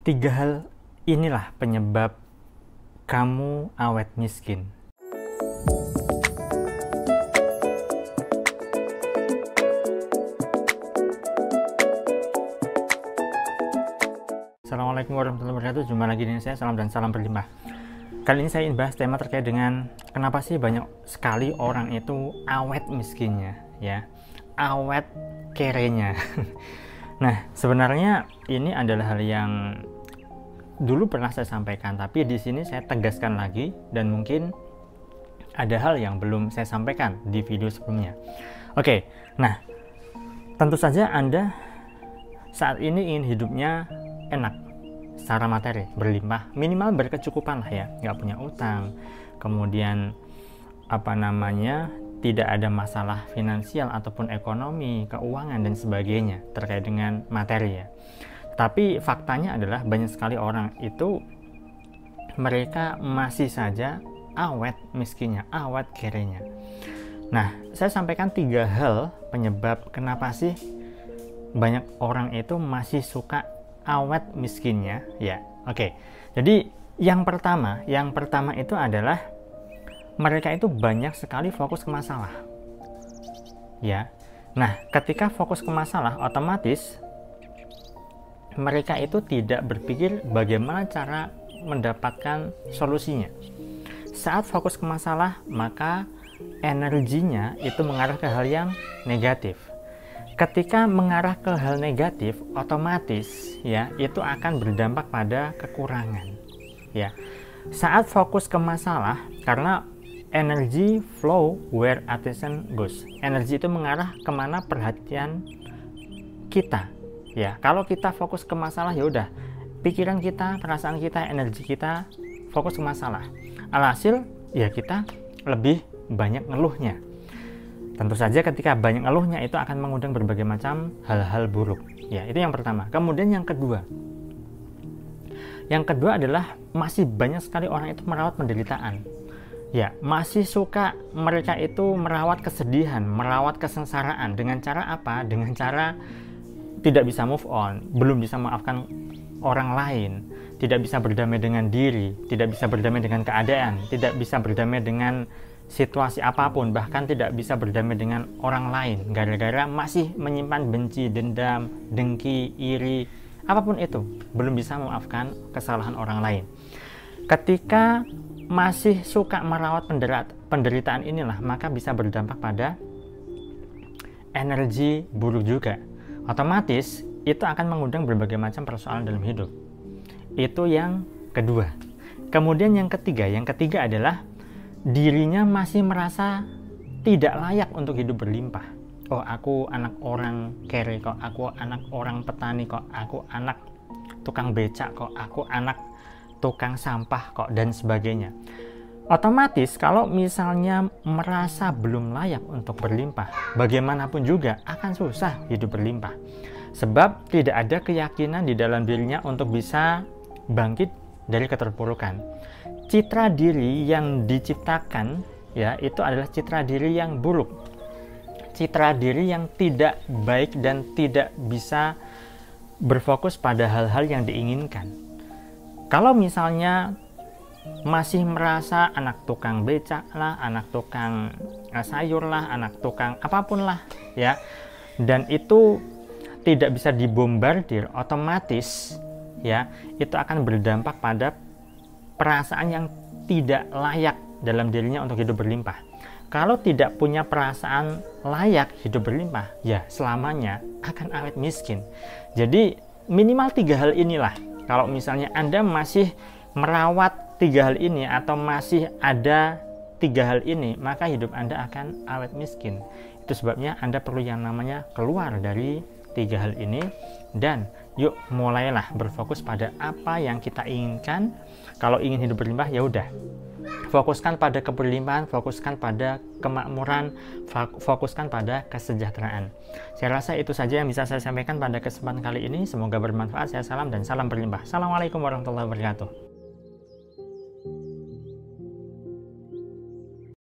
Tiga hal inilah penyebab kamu awet miskin. Assalamualaikum warahmatullahi wabarakatuh. Jumpa lagi dengan saya, salam dan salam berlimpah. Kali ini saya ingin bahas tema terkait dengan kenapa sih banyak sekali orang itu awet miskinnya, ya, awet kerenya. Nah, sebenarnya ini adalah hal yang dulu pernah saya sampaikan, tapi di sini saya tegaskan lagi dan mungkin ada hal yang belum saya sampaikan di video sebelumnya. Oke, nah, tentu saja Anda saat ini ingin hidupnya enak secara materi, berlimpah, minimal berkecukupan lah ya, nggak punya utang, kemudian tidak ada masalah finansial ataupun ekonomi, keuangan dan sebagainya terkait dengan materi ya. Tapi faktanya adalah banyak sekali orang itu mereka masih saja awet miskinnya, awet kerenya. Nah, saya sampaikan 3 hal penyebab kenapa sih banyak orang itu masih suka awet miskinnya ya. Oke. Jadi yang pertama itu adalah mereka itu banyak sekali fokus ke masalah. Ya. Nah, ketika fokus ke masalah, otomatis mereka itu tidak berpikir bagaimana cara mendapatkan solusinya. Saat fokus ke masalah, maka energinya itu mengarah ke hal yang negatif. Ketika mengarah ke hal negatif, otomatis ya itu akan berdampak pada kekurangan. Ya. Saat fokus ke masalah, karena energy flow where attention goes. Energi itu mengarah kemana perhatian kita. Ya, kalau kita fokus ke masalah, ya udah, pikiran kita, perasaan kita, energi kita fokus ke masalah. Alhasil, ya kita lebih banyak ngeluhnya. Tentu saja ketika banyak ngeluhnya itu akan mengundang berbagai macam hal-hal buruk. Ya, itu yang pertama. Kemudian yang kedua. Yang kedua adalah masih banyak sekali orang itu merawat penderitaan. Ya, masih suka mereka itu merawat kesedihan, merawat kesengsaraan. Dengan cara apa? Dengan cara tidak bisa move on, belum bisa memaafkan orang lain, tidak bisa berdamai dengan diri, tidak bisa berdamai dengan keadaan, tidak bisa berdamai dengan situasi apapun, bahkan tidak bisa berdamai dengan orang lain, gara-gara masih menyimpan benci, dendam, dengki, iri, apapun itu, belum bisa memaafkan kesalahan orang lain. Ketika masih suka merawat penderitaan inilah, maka bisa berdampak pada energi buruk juga. Otomatis itu akan mengundang berbagai macam persoalan dalam hidup. Itu yang kedua. Kemudian yang ketiga adalah dirinya masih merasa tidak layak untuk hidup berlimpah. Oh, aku anak orang kere kok, aku anak orang petani kok, aku anak tukang becak kok, aku anak tukang sampah kok, dan sebagainya. Otomatis kalau misalnya merasa belum layak untuk berlimpah, bagaimanapun juga akan susah hidup berlimpah. Sebab tidak ada keyakinan di dalam dirinya untuk bisa bangkit dari keterpurukan. Citra diri yang diciptakan ya itu adalah citra diri yang buruk. Citra diri yang tidak baik dan tidak bisa berfokus pada hal-hal yang diinginkan. Kalau misalnya masih merasa anak tukang becak lah, anak tukang sayur lah, anak tukang apapun lah ya, dan itu tidak bisa dibombardir, otomatis ya itu akan berdampak pada perasaan yang tidak layak dalam dirinya untuk hidup berlimpah. Kalau tidak punya perasaan layak hidup berlimpah, ya selamanya akan awet miskin. Jadi minimal 3 hal inilah. Kalau misalnya Anda masih merawat 3 hal ini atau masih ada 3 hal ini, maka hidup Anda akan awet miskin. Itu sebabnya Anda perlu yang namanya keluar dari 3 hal ini, dan yuk mulailah berfokus pada apa yang kita inginkan. Kalau ingin hidup berlimpah, ya udah, fokuskan pada keberlimpahan, fokuskan pada kemakmuran, fokuskan pada kesejahteraan. Saya rasa itu saja yang bisa saya sampaikan pada kesempatan kali ini. Semoga bermanfaat. Saya salam dan salam berlimpah. Assalamualaikum warahmatullahi wabarakatuh.